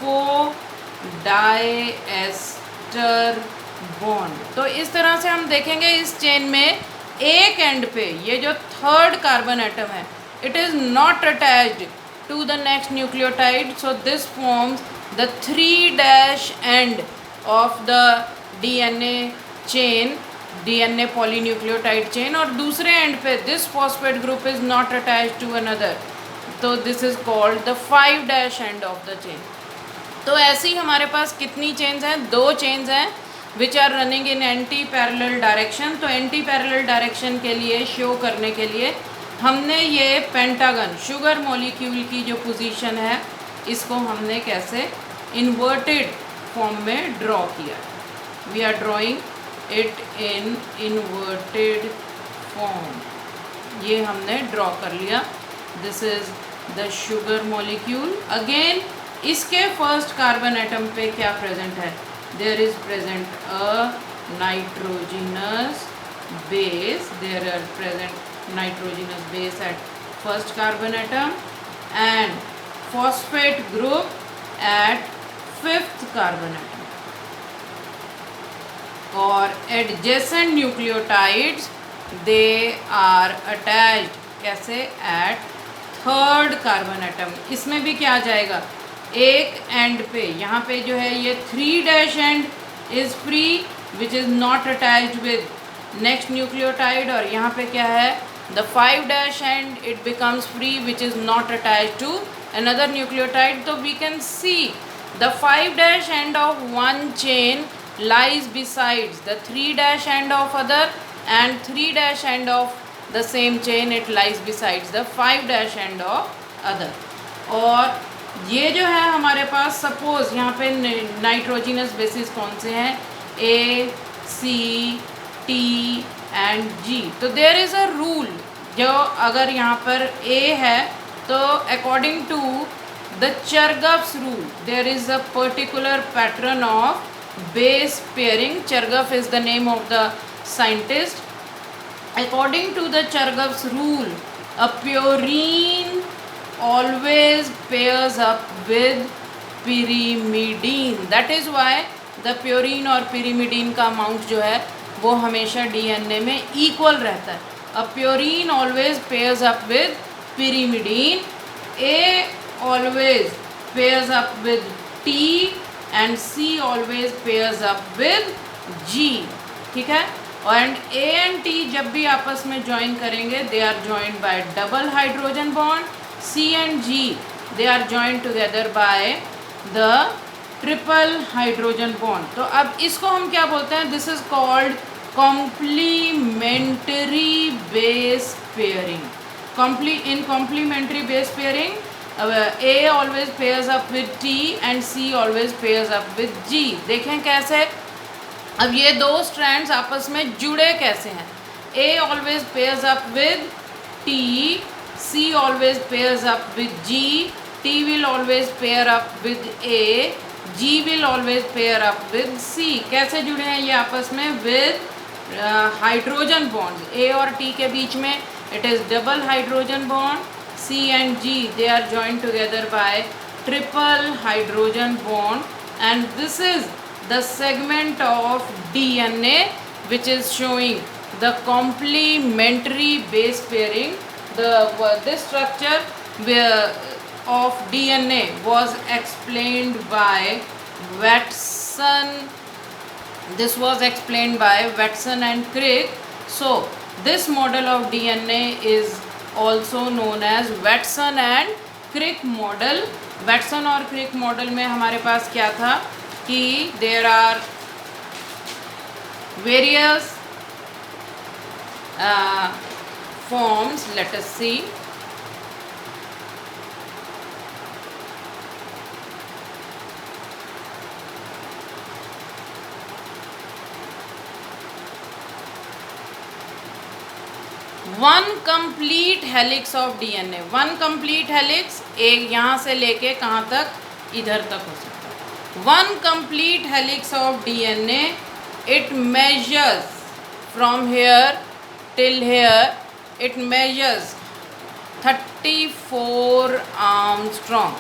कोडाइएस्टर bond. तो इस तरह से हम देखेंगे इस चेन में एक एंड पे ये जो थर्ड कार्बन एटम है, it is not attached to the next nucleotide, so this forms the 3' end of the DNA chain, DNA polynucleotide chain, और दूसरे एंड पे this phosphate group is not attached to another, तो this is called the 5' end of the chain. तो ऐसी हमारे पास कितनी chains हैं? 2 chains हैं which are running in anti parallel direction. तो एंटी पैरेलल डायरेक्शन के लिए शो करने के लिए हमने ये पेंटागन शुगर मॉलिक्यूल की जो पोजीशन है इसको हमने कैसे इन्वर्टेड फॉर्म में ड्रॉ किया। We are drawing it in inverted form, ये हमने ड्रॉ कर लिया। This is the sugar molecule. Again इसके फर्स्ट कार्बन एटम पे क्या प्रेजेंट है? There is present a nitrogenous base, there are present nitrogenous base at first carbon atom and phosphate group at 5th carbon atom, or adjacent nucleotides they are attached कैसे? at 3rd carbon atom। इसमें भी क्या आ जाएगा? एक and पे यहाँ पे जो है ये 3' and is free which is not attached with next nucleotide, और यहाँ पे क्या है? the 5' end it becomes free which is not attached to another nucleotide. So we can see the 5' end of one chain lies besides the 3' end of other, and 3' end of the same chain it lies besides the 5' end of other। और ये जो है हमारे पास suppose यहाँ पे nitrogenous basis कौन से हैं? A, C, T and G। तो देयर इज़ अ रूल, जो अगर यहाँ पर A है तो according to the Chargaff's rule there is a particular pattern of base pairing. Chargaff is the name of the scientist. According to the Chargaff's rule a purine always pairs up with pyrimidine, that is why the purine और pyrimidine का amount जो है वो हमेशा DNA में equal रहता है। A purine always pairs up with pyrimidine, A always pairs up with T and C always pairs up with G, ठीक है। एंड A and T जब भी आपस में ज्वाइन करेंगे they are joined by double hydrogen bond, C and G they are joined together by the triple hydrogen bond। तो अब इसको हम क्या बोलते हैं? This is called complementary base pairing। In complementary base pairing A always pairs up with T and C always pairs up with G। देखें कैसे? अब ये दो स्ट्रैंड्स आपस में जुड़े कैसे हैं? A always pairs up with T, C always pairs up with G, T will always pair up with A, G will always pair up with C। कैसे जुड़े हैं ये आपस में? with hydrogen bonds. A और T के बीच में it is double hydrogen bond, C and G they are joined together by triple hydrogen bond, and this is the segment of DNA which is showing the complementary base pairing। This structure of DNA was explained by Watson. This was explained by Watson and Crick. So this model of DNA is also known as Watson and Crick model। Watson और Crick model में हमारे पास क्या था कि there are various forms। Let us see। One complete helix of DNA. One complete helix एक यहाँ से लेके कहाँ तक? इधर तक हो सकता है। One complete helix of DNA it measures from here till here, it measures 34 Armstrong.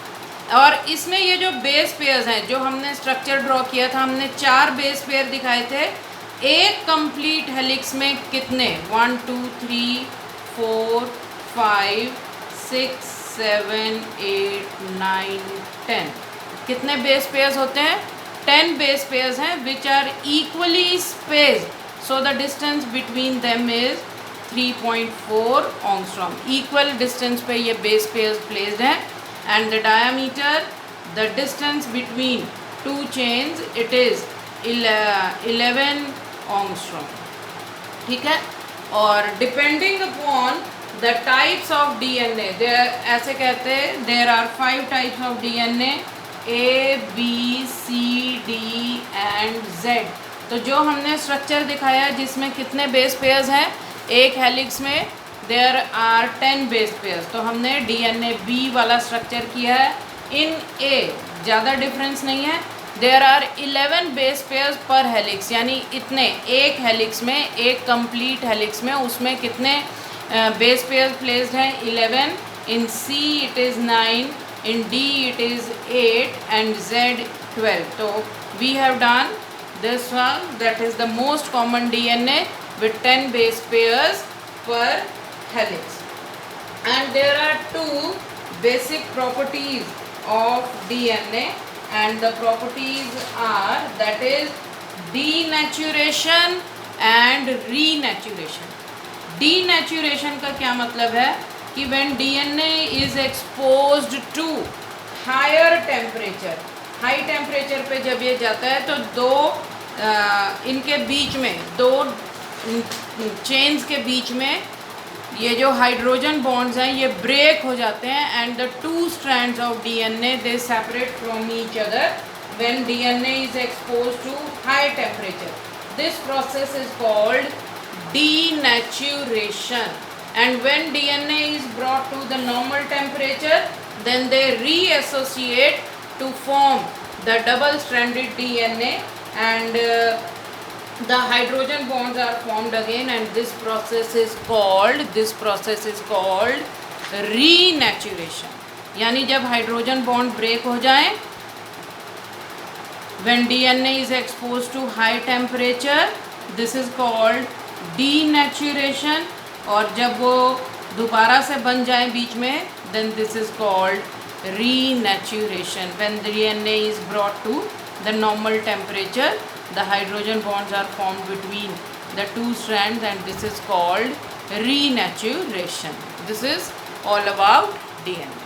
और इसमें ये जो बेस पेयर्स हैं, जो हमने स्ट्रक्चर ड्रॉ किया था, हमने 4 बेस पेयर दिखाए थे। एक कंप्लीट हेलिक्स में कितने 1 2 3 4 5 6 7 8 9 10 कितने बेस पेयर्स होते हैं? 10 बेस पेयर्स हैं which are equally spaced, so the distance between them is 3.4 angstrom. Equal distance पे ये बेस पेयर्स प्लेस्ड हैं and the diameter, the distance between 2 chains, it is 11 angstrom. ठीक है। और depending upon the types of DNA, ऐसे कहते हैं there are 5 types of DNA, A, B, C, D and Z। तो जो हमने स्ट्रक्चर दिखाया जिसमें कितने बेस पेयर्स हैं, एक हेलिक्स में देयर आर 10 बेस पेयर्स, तो हमने DNA B वाला स्ट्रक्चर किया है। इन A ज़्यादा डिफरेंस नहीं है, देयर आर 11 बेस पेयर्स पर हेलिक्स, यानी इतने एक हेलिक्स में, एक कंप्लीट हेलिक्स में उसमें कितने बेस पेयर्स प्लेस्ड हैं? 11। इन C it is 9, in D it is 8 and Z 12. So we have done this one, that is the most common DNA with 10 base pairs per helix. And there are 2 basic properties of DNA, and the properties are, that is denaturation and renaturation. Denaturation का क्या मतलब है कि when DNA is exposed to higher temperature, high temperature पे जब ये जाता है तो इनके बीच में, 2 चेन्स के बीच में ये जो हाइड्रोजन बॉन्ड्स हैं ये ब्रेक हो जाते हैं and the 2 strands of DNA they separate from each other when DNA is exposed to high temperature. This process is called denaturation. And when DNA is brought to the normal temperature, then they reassociate to form the double-stranded DNA, and the hydrogen bonds are formed again, and this process is called renaturation. यानी जब hydrogen bond break हो जाए, when DNA is exposed to high temperature, this is called denaturation. और जब वो दोबारा से बन जाए बीच में, then this is called renaturation. When the DNA is brought to the normal temperature, the hydrogen bonds are formed between the 2 strands, and this is called renaturation. This is all about DNA.